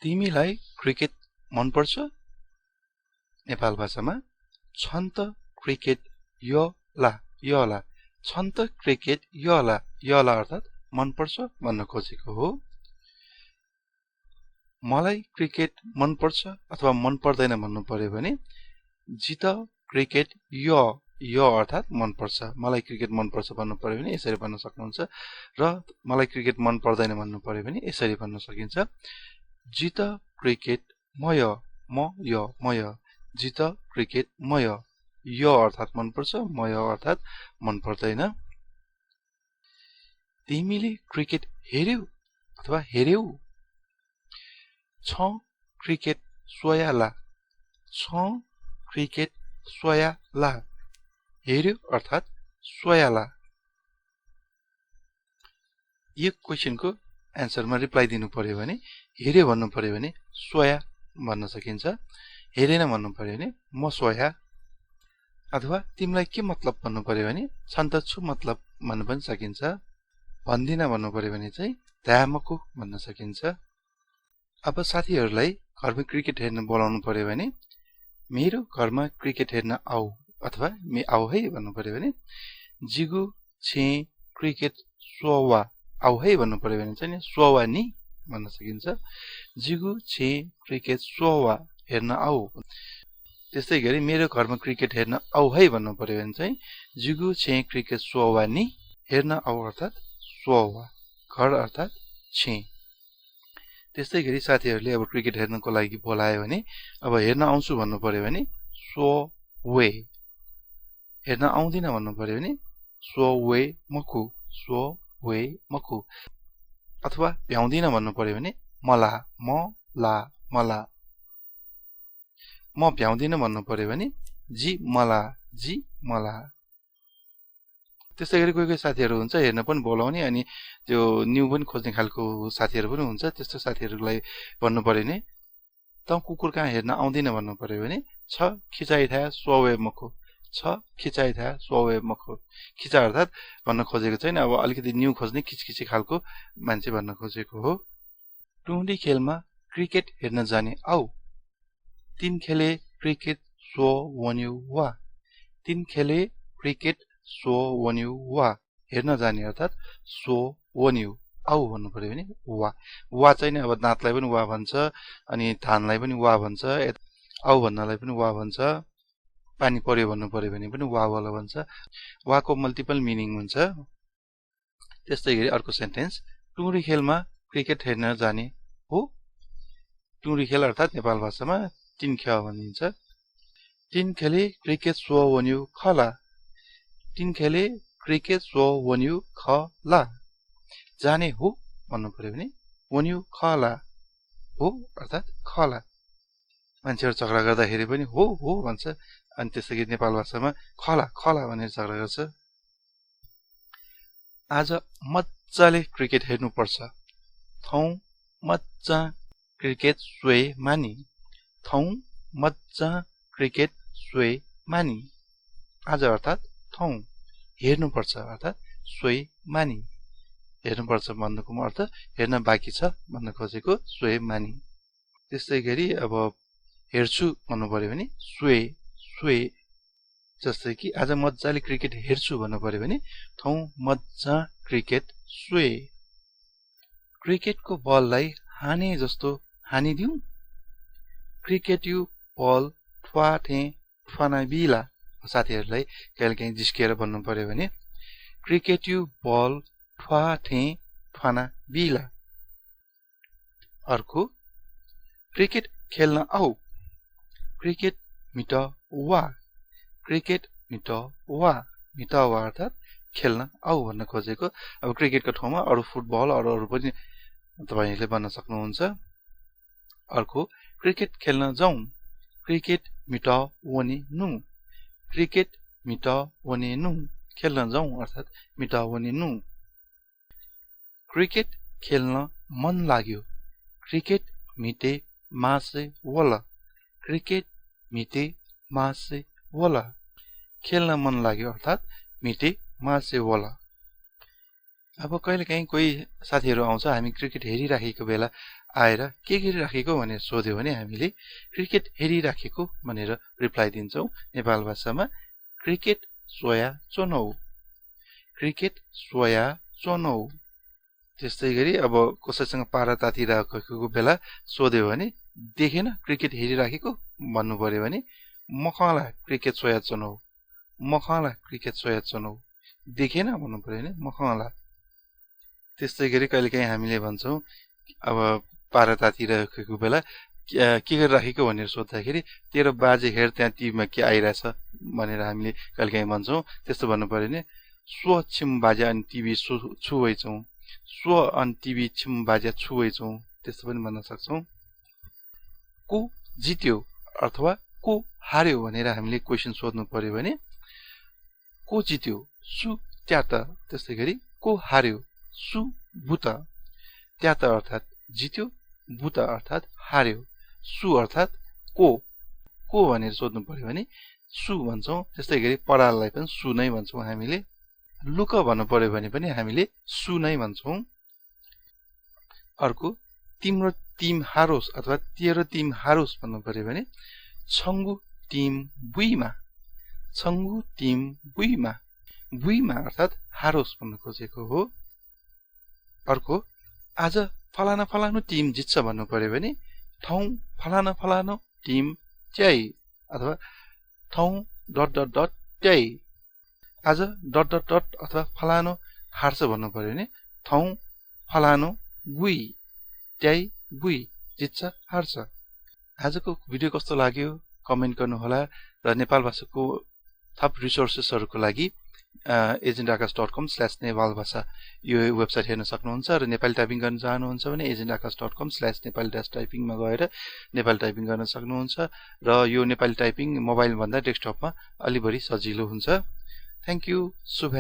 तिमीलाई क्रिकेट मन पर्छ? नेपाल भाषामा छन् त क्रिकेट यला छन् त क्रिकेट यला अर्थात् मन पर्छ भन्न खोजेको हो। मलाई क्रिकेट मन पर्छ अथवा मन पर्दैन भन्नु पर्यो भने जित क्रिकेट य अर्थात् मन पर्छ। मलाई क्रिकेट मन पर्छ भन्नु पर्यो भने यसरी भन्न सक्नुहुन्छ र मलाई क्रिकेट मन पर्दैन भन्नु पर्यो भने यसरी भन्न सकिन्छ। जित क्रिकेट मय जित क्रिकेट मय य अर्थात् मन पर्छ, मय अर्थात् मन पर्दैन। तिमीले क्रिकेट हेर्यौ अथवा हेर्यौ? छ क्रिकेट सोयाला क्रिकेट सोयाला हेर्यो अर्थात् सोयाला। यो क्वेशनको एन्सरमा रिप्लाई दिनु पर्यो भने हेर्यो भन्नु पर्यो भने सोया भन्न सकिन्छ, हेरेन भन्नु पर्यो भने म सोया। अथवा तिमीलाई के मतलब भन्नु पर्यो भने छन् त छु मतलब भन्न पनि सकिन्छ। भन्दिन भन्नु पर्यो भने चाहिँ ध्यामको भन्न सकिन्छ। अब साथीहरूलाई घरमा क्रिकेट हेर्न बोलाउनु पर्यो भने मेरो घरमा क्रिकेट हेर्न आऊ अथवा आऊ है भन्नु पर्यो भने जिगु छे क्रिकेट सोवा आऊ है भन्नु पर्यो भने चाहिँ सोवा नि भन्न सकिन्छ। जिगु छे क्रिकेट सोवा हेर्न आऊ। त्यस्तै गरी मेरो घरमा क्रिकेट हेर्न आऊ है भन्नु पर्यो भने चाहिँ जिगु छे क्रिकेट सोवा नि हेर्न आऊ अर्थात् सोवा, घर अर्थात् छे। त्यस्तै गरी साथीहरूले अब क्रिकेट हेर्नको लागि बोलायो भने अब हेर्न आउँछु भन्नु पर्यो भने सो वे, हेर्न आउँदिन भन्नु पर्यो भने सो वे मकु, अथवा भ्याउँदिन भन्नु पर्यो भने मला म भ्याउँदिन भन्नु पर्यो भने जी मला। त्यस्तै गरी कोही साथीहरू हुन्छ हेर्न पनि बोलाउने अनि त्यो न्यू पनि खोज्ने खालको साथीहरू पनि हुन्छ। त्यस्तो साथीहरूलाई भन्नु पर्यो भने त कुकुर कहाँ हेर्न आउँदिन भन्नु पर्यो भने छ खिचाइ था सोवे मखो, छ खिचाइ था सोवे मखो। खिचा अर्थात् भन्न खोजेको छैन, अब अलिकति न्यू खोज्ने खिचखिची खालको मान्छे भन्न खोजेको हो। टुङ्डी खेलमा क्रिकेट हेर्न जाने आऊ। तीन खेले क्रिकेट सो वन्यु वा, तीन खेले क्रिकेट सो वन्यु वा हेर्न जाने अर्थात् सो वन्यु आऊ भन्नु पर्यो भने वा चाहिँ अब दाँतलाई पनि वा भन्छ अनि धानलाई पनि वा भन्छ, आऊ भन्नलाई पनि वा भन्छ, पानी पर्यो भन्नु पर्यो भने पनि वा वाला भन्छ। वाको मल्टिपल मिनिङ हुन्छ। त्यस्तै गरी अर्को सेन्टेन्स टुङ्डी खेलमा क्रिकेट हेर्न जाने हो। टुङ्डी खेल अर्थात् नेपाल भाषामा तीन खेल भनिन्छ। तीन खेले क्रिकेट सो वन्यु खला, तीन खेले क्रिकेट सो वन्यु खला। जाने हो भन्नु पर्यो भने वन्यु खला, हो अर्थात् खला। मान्छेहरू झगडा गर्दाखेरि पनि हो भन्छ अनि त्यसै गरी नेपाल भाषामा खला भनेर झगडा गर्छ। आज मजाले क्रिकेट हेर्नुपर्छ। थौ मजा क्रिकेट सोए मानी, थौ मजा क्रिकेट सोए मानी। आज अर्थात् थौ, हेर्नुपर्छ अर्थात् सोए मानी, हेर्नुपर्छ भन्नुको अर्थ हेर्न बाँकी छ भन्न खोजेको सोए मानी। त्यस्तै गरी अब हेर्छु भन्नु पर्यो भने सोए, जस्तै कि आज मजाले क्रिकेट हेर्छु भन्नु पर्यो भने थौ मजा क्रिकेट सोए। क्रिकेटको बललाई हाने जस्तो हानिदिउँ। क्रिकेट यु बल ठ्वाठे ठ्वाना बिला। साथीहरूलाई कहिलेकाहीँ जिस्किएर भन्नु पर्यो भने क्रिकेट यु बल ठ्वाठे ठ्वाना बिला। अर्को क्रिकेट खेल्न आऊ। क्रिकेट मिट वा, क्रिकेट मिट वा अर्थात् खेल्न आऊ भन्न खोजेको। अब क्रिकेटको ठाउँमा अरू फुटबल अरू पनि तपाईहरूले भन्न सक्नुहुन्छ। अर्को क्रिकेट खेल्न जाउँ। क्रिकेट मिट वने नु, क्रिकेट मिट वने नु खेल्न जाउँ अर्थात् मिट वने नु। क्रिकेट खेल्न मन लाग्यो। क्रिकेट मिटे मासे वला, क्रिकेट मिटे मासे वला। खेल्न मन लाग्यो अर्थात् मिटे मासे वला। अब कहिलेकाहीँ कोही साथीहरू आउँछ, हामी क्रिकेट हेरिराखेको बेला आएर के गरिराखेको भनेर सोध्यो भने हामीले क्रिकेट हेरिराखेको भनेर रिप्लाई दिन्छौं। नेपाल भाषामा क्रिकेट सोया चोनौ, क्रिकेट सोया चोनौ। त्यस्तै गरी अब कसैसँग पारा तातिराखेको बेला सोध्यो भने देखेन क्रिकेट हेरिराखेको भन्नु पर्यो भने मखला क्रिकेट सोया चोनौ, मखला क्रिकेट सोया चोनौ। देखेन भन्नु पर्यो भने मखला। त्यस्तै गरी कहिलेकाहीँ हामीले भन्छौं अब पारा तातिराखेको बेला के गरिराखेको भनेर सोद्धाखेरि तेरो बाजे हेर त्यहाँ टिभीमा के आइरहेछ भनेर हामीले कहिलेकाहीँ भन्छौं। त्यस्तो भन्नु पर्यो भने स्व छिम बाजे अनि टिभी छुवैछौं, स्व अनि टिभी छिम बाजे छुवैछौं। त्यस्तो पनि भन्न सक्छौं। को जित्यो अथवा को हार्यो भनेर हामीले क्वेशन सोध्नु पर्यो भने को जित्यो सु त्यात। त्यस्तै गरी को हार्यो सु बुत। त्यात अर्थात जित्यो, बुत अर्थात हार्यो, सु अर्थात को भनेर सोध्नु पर्यो भने सु भन्छौं। त्यस्तै गरी पराललाई पनि सु नै भन्छौं हामीले। लुक भन्नु पर्यो भने पनि हामीले सु नै भन्छौं। अर्को तिम्रो टिम हारोस् अथवा तेरो टिम हारोस् भन्नु पर्यो भने छंगु टिम बुइमा, छंगु टिम बुइमा। बुइमा अर्थात हारोस् भन्नु खोजेको हो। अर्को आज फलाना फलानो टिम जित्छ भन्नु पर्यो भने ठाउँ फलाना फलानो टिम च्याइ अथवा ठाउँ ... ट्याइ। आज ... अथवा फलानो हार्छ भन्नु पर्यो भने ठाउँ फलानो बुइ, ट्याइ बुइ, जित्छ हार्छ। आजको भिडियो कस्तो लाग्यो कमेन्ट गर्नुहोला र नेपाल भाषाको थप रिसोर्सेसहरुको लागि agentakas.com/नेपाल भाषा यो वेबसाइट हेर्न सक्नुहुन्छ र नेपाली टाइपिङ गर्न चाहनुहुन्छ भने agentakas.com/nepali-typing मा गएर नेपाली टाइपिङ गर्न सक्नुहुन्छ र यो नेपाली टाइपिङ मोबाइल भन्दा डेस्कटपमा अलि बढी सजिलो हुन्छ। Thank you. शुभ